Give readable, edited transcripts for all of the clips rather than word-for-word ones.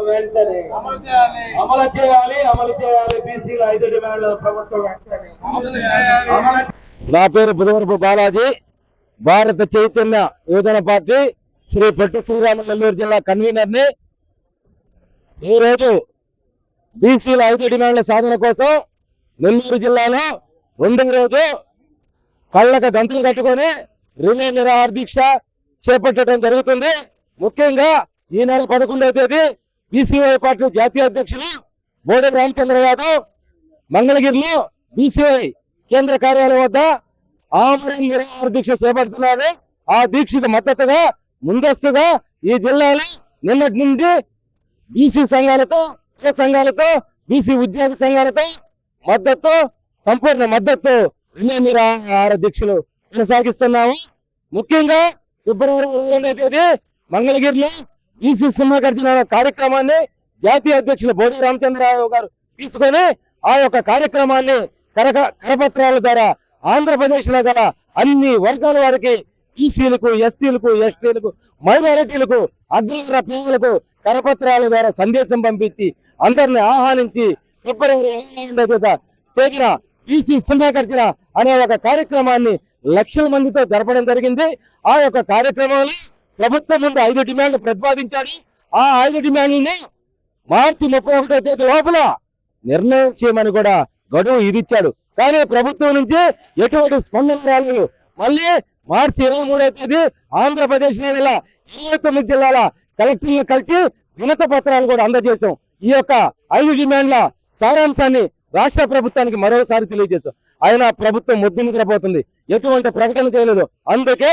వెంటనే అమలు చేయాలి బీసీల 5 డిమాండ్ల ప్రభుత్వం వెంటనే నా పేరు బుధవరపు బాలాజీ, భారత చైతన్య యువజన పార్టీ శ్రీ పొట్టి శ్రీరాములు నెల్లూరు జిల్లా కన్వీనర్ ని. ఈరోజు బీసీల 5 డిమాండ్ల సాధన కోసం నెల్లూరు జిల్లాలో 2వ రోజు కళ్ళకు గంటలు కట్టుకొని రిలే నిరాహార దీక్ష చేపట్టడం జరుగుతుంది. ముఖ్యంగా ఈ నెల 11వ తేదీ బీసీవై పార్టీ జాతీయ అధ్యక్షులు బోడే రామచంద్ర యాదవ్ మంగళగిరిలో బీసీవై కేంద్ర కార్యాలయం వద్ద ఆమరణ నిరాహార దీక్ష చేపడుతున్నారు. ఆ దీక్షకు మద్దతుగా ముందస్తుగా ఈ జిల్లాలో నిన్నటి నుండి బీసీ సంఘాలతో బీసీ ఉద్యోగ సంఘాలతో సంపూర్ణ మద్దతు రిలే నిరాహార దీక్షలు కొనసాగిస్తున్నాము. ముఖ్యంగా ఫిబ్రవరి 2వ తేదీ మంగళగిరిలో బీసీ సింహగర్జన కార్యక్రమాన్ని జాతీయ అధ్యక్షులు బోడి రామచంద్రరావు గారు తీసుకొని ఆ యొక్క కార్యక్రమాన్ని కరపత్రాల ద్వారా ఆంధ్రప్రదేశ్ లో గల అన్ని వర్గాల వారికి బీసీలకు, ఎస్సీలకు, ఎస్టీలకు, మైనారిటీలకు, అగ్రవర్ణ పేదలకు కరపత్రాల ద్వారా సందేశం పంపించి అందరిని ఆహ్వానించి ఫిబ్రవరి 2వ తేదీన బీసీ సింహగర్జన అనే ఒక కార్యక్రమాన్ని లక్షల మందితో జరపడం జరిగింది. ఆ యొక్క కార్యక్రమంలో ప్రభుత్వం ముందు 5 డిమాండ్లు ప్రతిపాదించాడు. ఆ 5 డిమాండ్లని మార్చి 31వ తేదీ లోపల నిర్ణయం చేయమని కూడా గడువు ఇదిచ్చాడు. కానీ ప్రభుత్వం నుంచి ఎటువంటి స్పందన రాలేదు. మళ్ళీ మార్చి 23వ తేదీ ఆంధ్రప్రదేశ్ 29 జిల్లాల కలెక్టర్లను కలిసి వినత పత్రాలు కూడా అందజేశాం. ఈ యొక్క 5 డిమాండ్ల సారాంశాన్ని రాష్ట్ర ప్రభుత్వానికి మరోసారి తెలియజేశాం. అయినా ప్రభుత్వం ముద్దు నిద్రపోతుంది, ఎటువంటి ప్రకటన చేయలేదు. అందుకే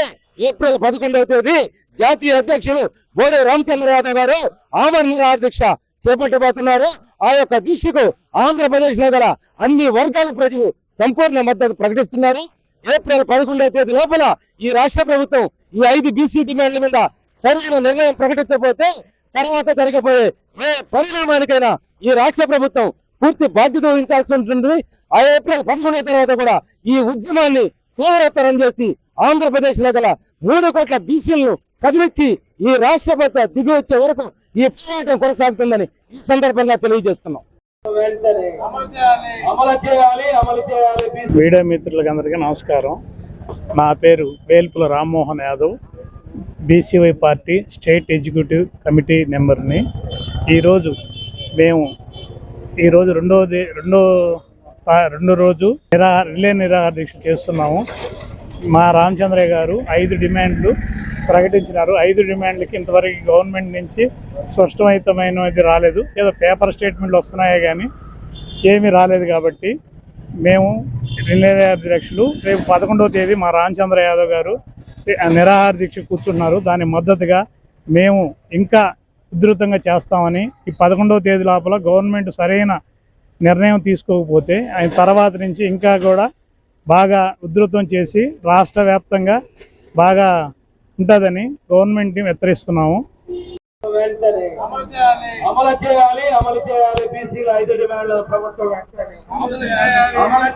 ఏప్రిల్ 11వ తేదీ జాతీయ అధ్యక్షులు బోడే రామచంద్ర యాదవ్ గారు ఆమరణ నిరాహార దీక్ష చేపట్టబోతున్నారు. ఆ యొక్క దీక్షకు ఆంధ్రప్రదేశ్ లో గల అన్ని వర్గాల ప్రజలు సంపూర్ణ మద్దతు ప్రకటిస్తున్నారు. ఏప్రిల్ 11వ తేదీ లోపల ఈ రాష్ట్ర ప్రభుత్వం ఈ 5 బీసీ డిమాండ్ల మీద సరైన నిర్ణయం ప్రకటించకపోతే తర్వాత జరగబోయే ఏ పరిణామానికైనా ఈ రాష్ట్ర ప్రభుత్వం పూర్తి బాధ్యత వహించాల్సి ఉంటుంది. ఆ ఏప్రిల్ 11వ తర్వాత కూడా ఈ ఉద్యమాన్ని తీవ్రతరం చేసి ఆంధ్రప్రదేశ్ లో గల 3 కోట్ల బీసీలను కదిలించి ఈ రాష్ట్ర ప్రభుత్వం దిగి వచ్చే వరకు ఈ పోరాటం కొనసాగుతుందని ఈ సందర్భంగా తెలియజేస్తున్నాం. మీడియా మిత్రులకు అందరికీ నమస్కారం. నా పేరు Velpula Rammohan Yadav, BCY party state executive committee మెంబర్ని. ఈరోజు రెండో రోజు రిలే నిరాహార దీక్ష చేస్తున్నాము. మా రామచంద్రయ్య గారు 5 డిమాండ్లు ప్రకటించినారు. 5 డిమాండ్లకి ఇంతవరకు గవర్నమెంట్ నుంచి స్పష్టమైనది రాలేదు. ఏదో పేపర్ స్టేట్మెంట్లు వస్తున్నాయే కానీ ఏమీ రాలేదు. కాబట్టి మేము రిలే నిరాహార దీక్షలు రేపు 11వ తేదీ మా రామచంద్ర యాదవ్ గారు నిరాహార దీక్ష కూర్చున్నారు. దాని మద్దతుగా మేము ఇంకా ఉధృతంగా చేస్తామని, ఈ 11వ తేదీ లోపల గవర్నమెంట్ సరైన నిర్ణయం తీసుకోకపోతే ఆయన తర్వాత నుంచి ఇంకా కూడా బాగా ఉధృతం చేసి రాష్ట్ర వ్యాప్తంగా బాగా ఉంటుందని గవర్నమెంట్ని హెచ్చరిస్తున్నాము. అమలు చేయాలి బీసీల 5 డిమాండ్ల ప్రభుత్వం వెంటనే